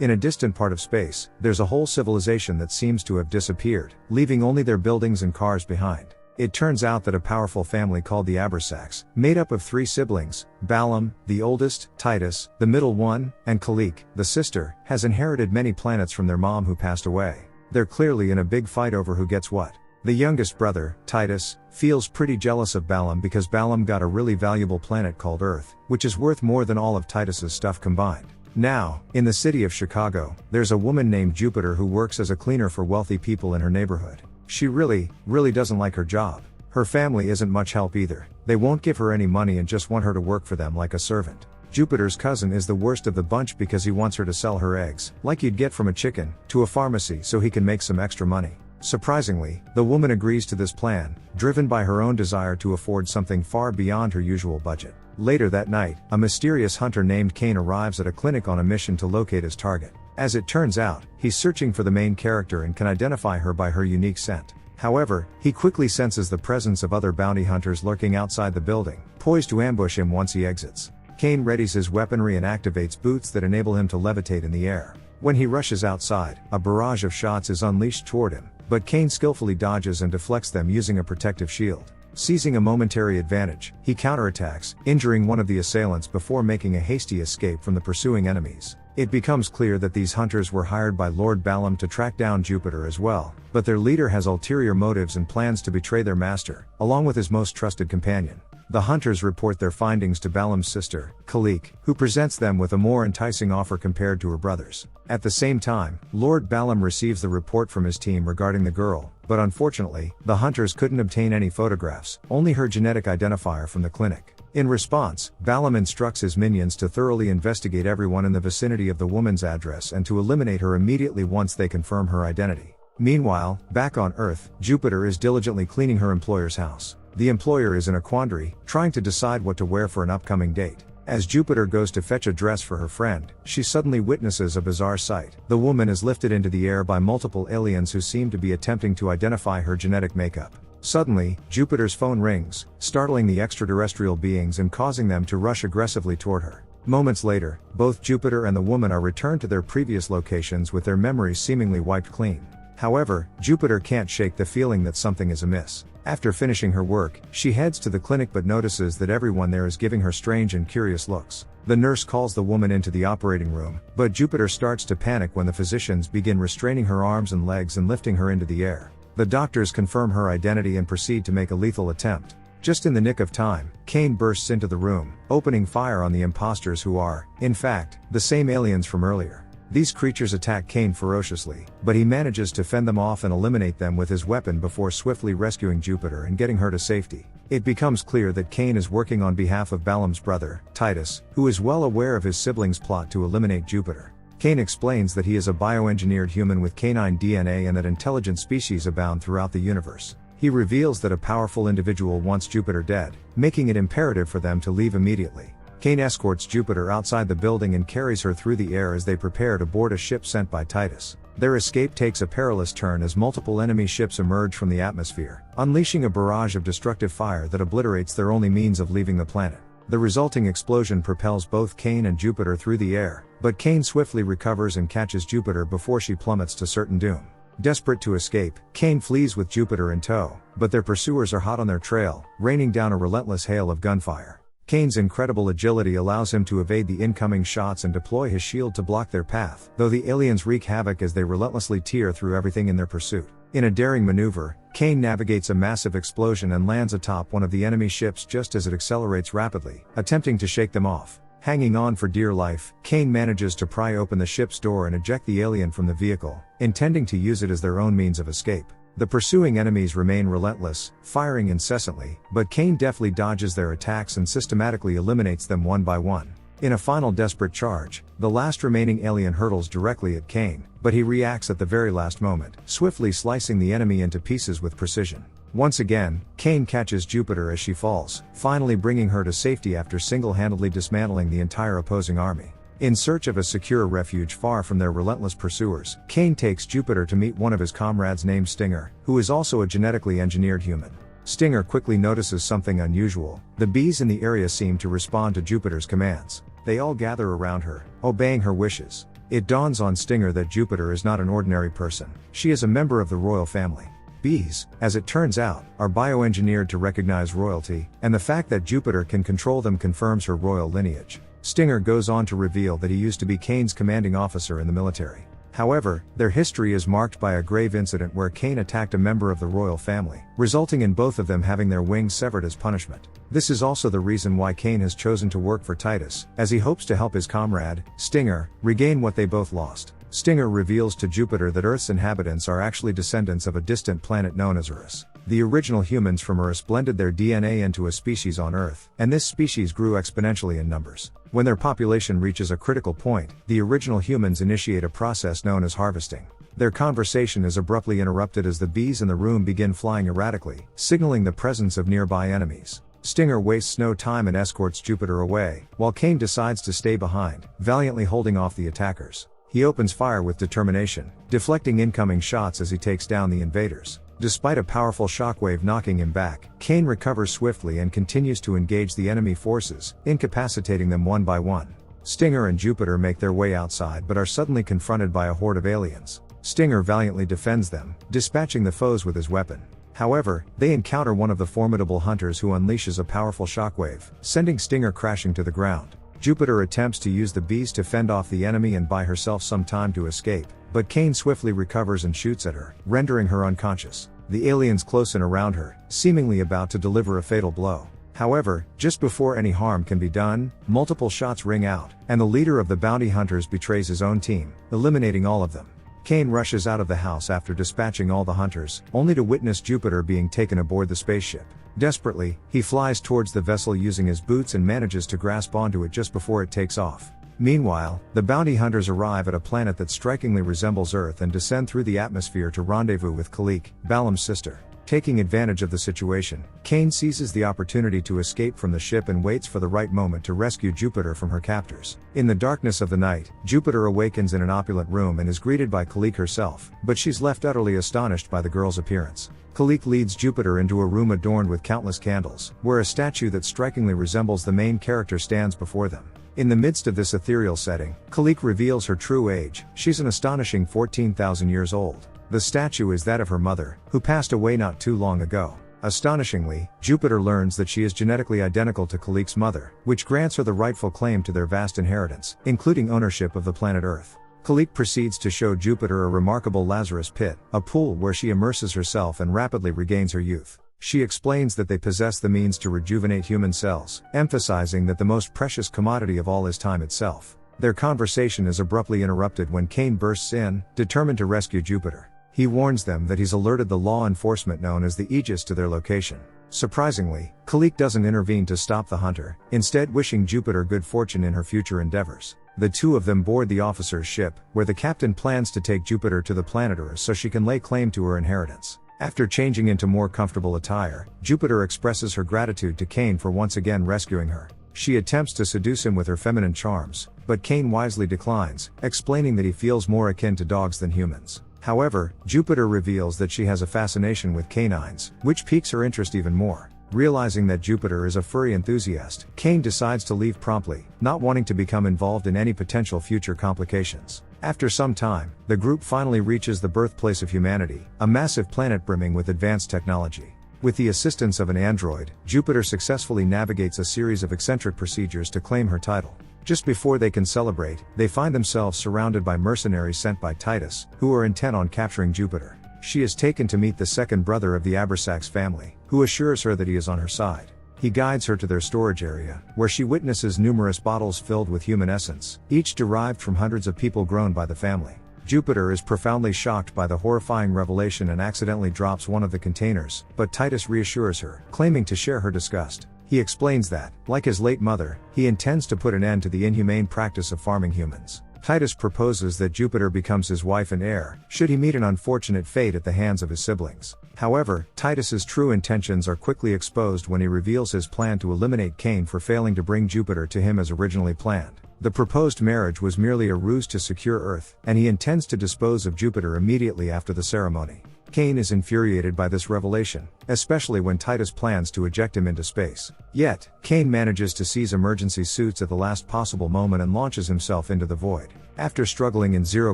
In a distant part of space, there's a whole civilization that seems to have disappeared, leaving only their buildings and cars behind. It turns out that a powerful family called the Abrasacs, made up of 3 siblings, Balaam, the oldest, Titus, the middle one, and Kalik, the sister, has inherited many planets from their mom who passed away. They're clearly in a big fight over who gets what. The youngest brother, Titus, feels pretty jealous of Balaam because Balaam got a really valuable planet called Earth, which is worth more than all of Titus's stuff combined. Now, in the city of Chicago, there's a woman named Jupiter who works as a cleaner for wealthy people in her neighborhood. She really doesn't like her job. Her family isn't much help either. They won't give her any money and just want her to work for them like a servant. Jupiter's cousin is the worst of the bunch because he wants her to sell her eggs, like you'd get from a chicken, to a pharmacy so he can make some extra money. Surprisingly, the woman agrees to this plan, driven by her own desire to afford something far beyond her usual budget. Later that night, a mysterious hunter named Cain arrives at a clinic on a mission to locate his target. As it turns out, he's searching for the main character and can identify her by her unique scent. However, he quickly senses the presence of other bounty hunters lurking outside the building, poised to ambush him once he exits. Cain readies his weaponry and activates boots that enable him to levitate in the air. When he rushes outside, a barrage of shots is unleashed toward him, but Cain skillfully dodges and deflects them using a protective shield. Seizing a momentary advantage, he counterattacks, injuring one of the assailants before making a hasty escape from the pursuing enemies. It becomes clear that these hunters were hired by Lord Balaam to track down Jupiter as well, but their leader has ulterior motives and plans to betray their master, along with his most trusted companion. The hunters report their findings to Balaam's sister, Kalik, who presents them with a more enticing offer compared to her brothers. At the same time, Lord Balaam receives the report from his team regarding the girl, but unfortunately, the hunters couldn't obtain any photographs, only her genetic identifier from the clinic. In response, Balaam instructs his minions to thoroughly investigate everyone in the vicinity of the woman's address and to eliminate her immediately once they confirm her identity. Meanwhile, back on Earth, Jupiter is diligently cleaning her employer's house. The employer is in a quandary, trying to decide what to wear for an upcoming date. As Jupiter goes to fetch a dress for her friend, she suddenly witnesses a bizarre sight. The woman is lifted into the air by multiple aliens who seem to be attempting to identify her genetic makeup. Suddenly, Jupiter's phone rings, startling the extraterrestrial beings and causing them to rush aggressively toward her. Moments later, both Jupiter and the woman are returned to their previous locations with their memories seemingly wiped clean. However, Jupiter can't shake the feeling that something is amiss. After finishing her work, she heads to the clinic but notices that everyone there is giving her strange and curious looks. The nurse calls the woman into the operating room, but Jupiter starts to panic when the physicians begin restraining her arms and legs and lifting her into the air. The doctors confirm her identity and proceed to make a lethal attempt. Just in the nick of time, Cain bursts into the room, opening fire on the imposters who are, in fact, the same aliens from earlier. These creatures attack Cain ferociously, but he manages to fend them off and eliminate them with his weapon before swiftly rescuing Jupiter and getting her to safety. It becomes clear that Cain is working on behalf of Balaam's brother, Titus, who is well aware of his siblings' plot to eliminate Jupiter. Cain explains that he is a bioengineered human with canine DNA and that intelligent species abound throughout the universe. He reveals that a powerful individual wants Jupiter dead, making it imperative for them to leave immediately. Cain escorts Jupiter outside the building and carries her through the air as they prepare to board a ship sent by Titus. Their escape takes a perilous turn as multiple enemy ships emerge from the atmosphere, unleashing a barrage of destructive fire that obliterates their only means of leaving the planet. The resulting explosion propels both Cain and Jupiter through the air, but Cain swiftly recovers and catches Jupiter before she plummets to certain doom. Desperate to escape, Cain flees with Jupiter in tow, but their pursuers are hot on their trail, raining down a relentless hail of gunfire. Cain's incredible agility allows him to evade the incoming shots and deploy his shield to block their path, though the aliens wreak havoc as they relentlessly tear through everything in their pursuit. In a daring maneuver, Cain navigates a massive explosion and lands atop one of the enemy ships just as it accelerates rapidly, attempting to shake them off. Hanging on for dear life, Cain manages to pry open the ship's door and eject the alien from the vehicle, intending to use it as their own means of escape. The pursuing enemies remain relentless, firing incessantly, but Cain deftly dodges their attacks and systematically eliminates them one by one. In a final desperate charge, the last remaining alien hurtles directly at Cain, but he reacts at the very last moment, swiftly slicing the enemy into pieces with precision. Once again, Cain catches Jupiter as she falls, finally bringing her to safety after single-handedly dismantling the entire opposing army. In search of a secure refuge far from their relentless pursuers, Cain takes Jupiter to meet one of his comrades named Stinger, who is also a genetically engineered human. Stinger quickly notices something unusual. The bees in the area seem to respond to Jupiter's commands. They all gather around her, obeying her wishes. It dawns on Stinger that Jupiter is not an ordinary person. She is a member of the royal family. Bees, as it turns out, are bioengineered to recognize royalty, and the fact that Jupiter can control them confirms her royal lineage. Stinger goes on to reveal that he used to be Kane's commanding officer in the military. However, their history is marked by a grave incident where Kane attacked a member of the royal family, resulting in both of them having their wings severed as punishment. This is also the reason why Kane has chosen to work for Titus, as he hopes to help his comrade, Stinger, regain what they both lost. Stinger reveals to Jupiter that Earth's inhabitants are actually descendants of a distant planet known as Eris. The original humans from Eris blended their DNA into a species on Earth, and this species grew exponentially in numbers. When their population reaches a critical point, the original humans initiate a process known as harvesting. Their conversation is abruptly interrupted as the bees in the room begin flying erratically, signaling the presence of nearby enemies. Stinger wastes no time and escorts Jupiter away, while Kane decides to stay behind, valiantly holding off the attackers. He opens fire with determination, deflecting incoming shots as he takes down the invaders. Despite a powerful shockwave knocking him back, Kane recovers swiftly and continues to engage the enemy forces, incapacitating them one by one. Stinger and Jupiter make their way outside but are suddenly confronted by a horde of aliens. Stinger valiantly defends them, dispatching the foes with his weapon. However, they encounter one of the formidable hunters who unleashes a powerful shockwave, sending Stinger crashing to the ground. Jupiter attempts to use the bees to fend off the enemy and buy herself some time to escape, but Kane swiftly recovers and shoots at her, rendering her unconscious. The aliens close in around her, seemingly about to deliver a fatal blow. However, just before any harm can be done, multiple shots ring out, and the leader of the bounty hunters betrays his own team, eliminating all of them. Kane rushes out of the house after dispatching all the hunters, only to witness Jupiter being taken aboard the spaceship. Desperately, he flies towards the vessel using his boots and manages to grasp onto it just before it takes off. Meanwhile, the bounty hunters arrive at a planet that strikingly resembles Earth and descend through the atmosphere to rendezvous with Kalik, Balaam's sister. Taking advantage of the situation, Kane seizes the opportunity to escape from the ship and waits for the right moment to rescue Jupiter from her captors. In the darkness of the night, Jupiter awakens in an opulent room and is greeted by Kalik herself, but she's left utterly astonished by the girl's appearance. Kalik leads Jupiter into a room adorned with countless candles, where a statue that strikingly resembles the main character stands before them. In the midst of this ethereal setting, Kalik reveals her true age. She's an astonishing 14,000 years old. The statue is that of her mother, who passed away not too long ago. Astonishingly, Jupiter learns that she is genetically identical to Kalik's mother, which grants her the rightful claim to their vast inheritance, including ownership of the planet Earth. Kalik proceeds to show Jupiter a remarkable Lazarus pit, a pool where she immerses herself and rapidly regains her youth. She explains that they possess the means to rejuvenate human cells, emphasizing that the most precious commodity of all is time itself. Their conversation is abruptly interrupted when Kane bursts in, determined to rescue Jupiter. He warns them that he's alerted the law enforcement known as the Aegis to their location. Surprisingly, Kalik doesn't intervene to stop the hunter, instead wishing Jupiter good fortune in her future endeavors. The two of them board the officer's ship, where the captain plans to take Jupiter to the planet Earth so she can lay claim to her inheritance. After changing into more comfortable attire, Jupiter expresses her gratitude to Kane for once again rescuing her. She attempts to seduce him with her feminine charms, but Kane wisely declines, explaining that he feels more akin to dogs than humans. However, Jupiter reveals that she has a fascination with canines, which piques her interest even more. Realizing that Jupiter is a furry enthusiast, Kane decides to leave promptly, not wanting to become involved in any potential future complications. After some time, the group finally reaches the birthplace of humanity, a massive planet brimming with advanced technology. With the assistance of an android, Jupiter successfully navigates a series of eccentric procedures to claim her title. Just before they can celebrate, they find themselves surrounded by mercenaries sent by Titus, who are intent on capturing Jupiter. She is taken to meet the second brother of the Abrasax family, who assures her that he is on her side. He guides her to their storage area, where she witnesses numerous bottles filled with human essence, each derived from hundreds of people grown by the family. Jupiter is profoundly shocked by the horrifying revelation and accidentally drops one of the containers, but Titus reassures her, claiming to share her disgust. He explains that, like his late mother, he intends to put an end to the inhumane practice of farming humans. Titus proposes that Jupiter becomes his wife and heir, should he meet an unfortunate fate at the hands of his siblings. However, Titus's true intentions are quickly exposed when he reveals his plan to eliminate Kane for failing to bring Jupiter to him as originally planned. The proposed marriage was merely a ruse to secure Earth, and he intends to dispose of Jupiter immediately after the ceremony. Cain is infuriated by this revelation, especially when Titus plans to eject him into space. Yet, Cain manages to seize emergency suits at the last possible moment and launches himself into the void. After struggling in zero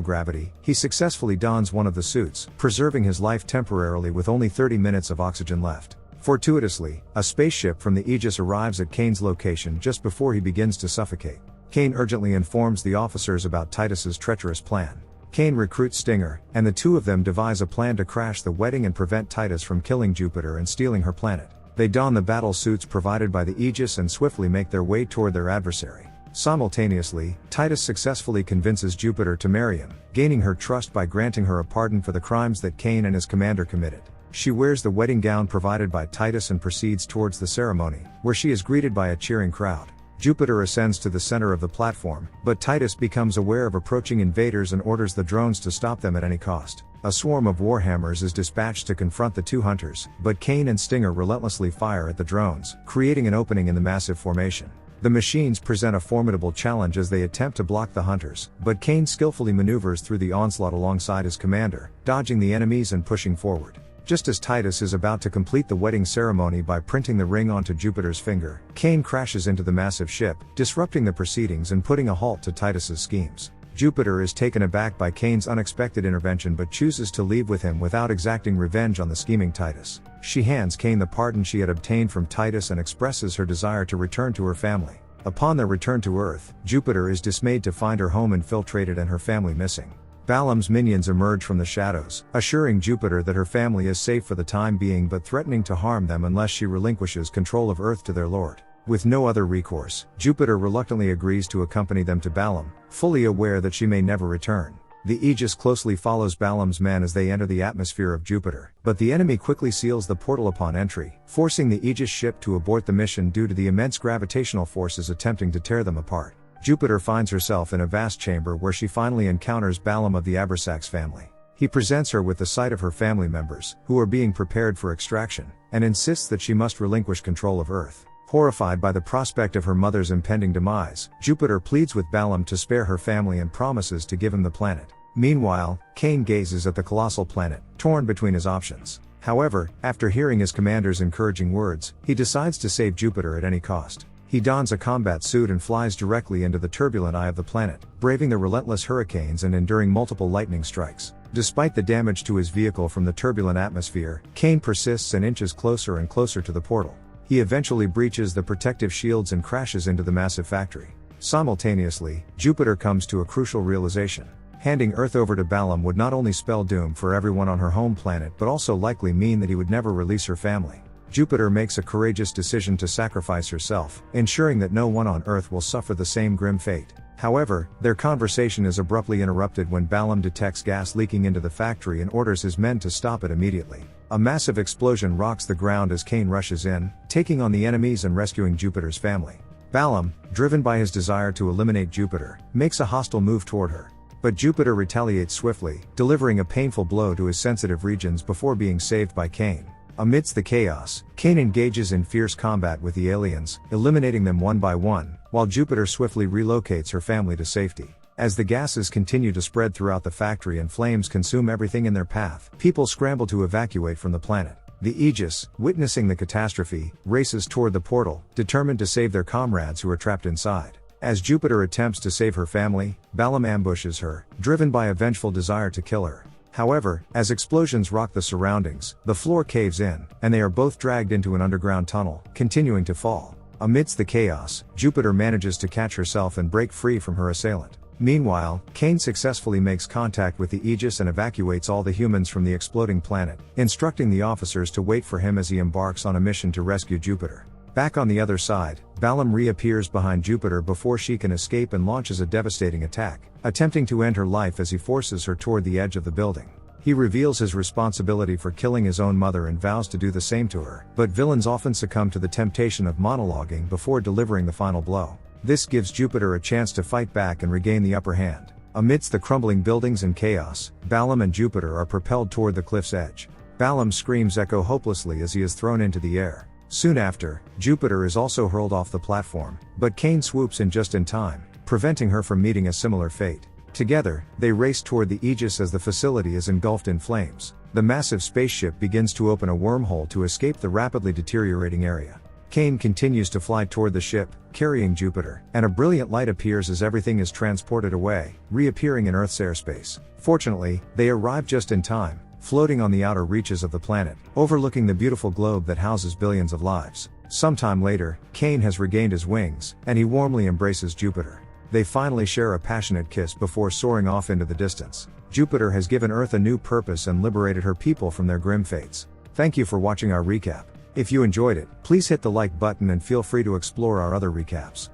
gravity, he successfully dons one of the suits, preserving his life temporarily with only 30 minutes of oxygen left. Fortuitously, a spaceship from the Aegis arrives at Cain's location just before he begins to suffocate. Cain urgently informs the officers about Titus's treacherous plan. Cain recruits Stinger, and the two of them devise a plan to crash the wedding and prevent Titus from killing Jupiter and stealing her planet. They don the battle suits provided by the Aegis and swiftly make their way toward their adversary. Simultaneously, Titus successfully convinces Jupiter to marry him, gaining her trust by granting her a pardon for the crimes that Cain and his commander committed. She wears the wedding gown provided by Titus and proceeds towards the ceremony, where she is greeted by a cheering crowd. Jupiter ascends to the center of the platform, but Titus becomes aware of approaching invaders and orders the drones to stop them at any cost. A swarm of warhammers is dispatched to confront the two hunters, but Cain and Stinger relentlessly fire at the drones, creating an opening in the massive formation. The machines present a formidable challenge as they attempt to block the hunters, but Cain skillfully maneuvers through the onslaught alongside his commander, dodging the enemies and pushing forward. Just as Titus is about to complete the wedding ceremony by printing the ring onto Jupiter's finger, Cain crashes into the massive ship, disrupting the proceedings and putting a halt to Titus's schemes. Jupiter is taken aback by Cain's unexpected intervention but chooses to leave with him without exacting revenge on the scheming Titus. She hands Cain the pardon she had obtained from Titus and expresses her desire to return to her family. Upon their return to Earth, Jupiter is dismayed to find her home infiltrated and her family missing. Balaam's minions emerge from the shadows, assuring Jupiter that her family is safe for the time being but threatening to harm them unless she relinquishes control of Earth to their lord. With no other recourse, Jupiter reluctantly agrees to accompany them to Balaam, fully aware that she may never return. The Aegis closely follows Balaam's men as they enter the atmosphere of Jupiter, but the enemy quickly seals the portal upon entry, forcing the Aegis ship to abort the mission due to the immense gravitational forces attempting to tear them apart. Jupiter finds herself in a vast chamber where she finally encounters Balaam of the Abrasax family. He presents her with the sight of her family members, who are being prepared for extraction, and insists that she must relinquish control of Earth. Horrified by the prospect of her mother's impending demise, Jupiter pleads with Balaam to spare her family and promises to give him the planet. Meanwhile, Cain gazes at the colossal planet, torn between his options. However, after hearing his commander's encouraging words, he decides to save Jupiter at any cost. He dons a combat suit and flies directly into the turbulent eye of the planet, braving the relentless hurricanes and enduring multiple lightning strikes. Despite the damage to his vehicle from the turbulent atmosphere, Cain persists and inches closer and closer to the portal. He eventually breaches the protective shields and crashes into the massive factory. Simultaneously, Jupiter comes to a crucial realization. Handing Earth over to Balaam would not only spell doom for everyone on her home planet but also likely mean that he would never release her family. Jupiter makes a courageous decision to sacrifice herself, ensuring that no one on Earth will suffer the same grim fate. However, their conversation is abruptly interrupted when Balaam detects gas leaking into the factory and orders his men to stop it immediately. A massive explosion rocks the ground as Cain rushes in, taking on the enemies and rescuing Jupiter's family. Balaam, driven by his desire to eliminate Jupiter, makes a hostile move toward her. But Jupiter retaliates swiftly, delivering a painful blow to his sensitive regions before being saved by Cain. Amidst the chaos, Cain engages in fierce combat with the aliens, eliminating them one by one, while Jupiter swiftly relocates her family to safety. As the gases continue to spread throughout the factory and flames consume everything in their path, people scramble to evacuate from the planet. The Aegis, witnessing the catastrophe, races toward the portal, determined to save their comrades who are trapped inside. As Jupiter attempts to save her family, Balaam ambushes her, driven by a vengeful desire to kill her. However, as explosions rock the surroundings, the floor caves in, and they are both dragged into an underground tunnel, continuing to fall. Amidst the chaos, Jupiter manages to catch herself and break free from her assailant. Meanwhile, Cain successfully makes contact with the Aegis and evacuates all the humans from the exploding planet, instructing the officers to wait for him as he embarks on a mission to rescue Jupiter. Back on the other side, Balaam reappears behind Jupiter before she can escape and launches a devastating attack, attempting to end her life as he forces her toward the edge of the building. He reveals his responsibility for killing his own mother and vows to do the same to her, but villains often succumb to the temptation of monologuing before delivering the final blow. This gives Jupiter a chance to fight back and regain the upper hand. Amidst the crumbling buildings and chaos, Balaam and Jupiter are propelled toward the cliff's edge. Balaam's screams echo hopelessly as he is thrown into the air. Soon after, Jupiter is also hurled off the platform, but Cain swoops in just in time, preventing her from meeting a similar fate. Together, they race toward the Aegis as the facility is engulfed in flames. The massive spaceship begins to open a wormhole to escape the rapidly deteriorating area. Kane continues to fly toward the ship, carrying Jupiter, and a brilliant light appears as everything is transported away, reappearing in Earth's airspace. Fortunately, they arrive just in time, floating on the outer reaches of the planet, overlooking the beautiful globe that houses billions of lives. Sometime later, Kane has regained his wings, and he warmly embraces Jupiter. They finally share a passionate kiss before soaring off into the distance. Jupiter has given Earth a new purpose and liberated her people from their grim fates. Thank you for watching our recap. If you enjoyed it, please hit the like button and feel free to explore our other recaps.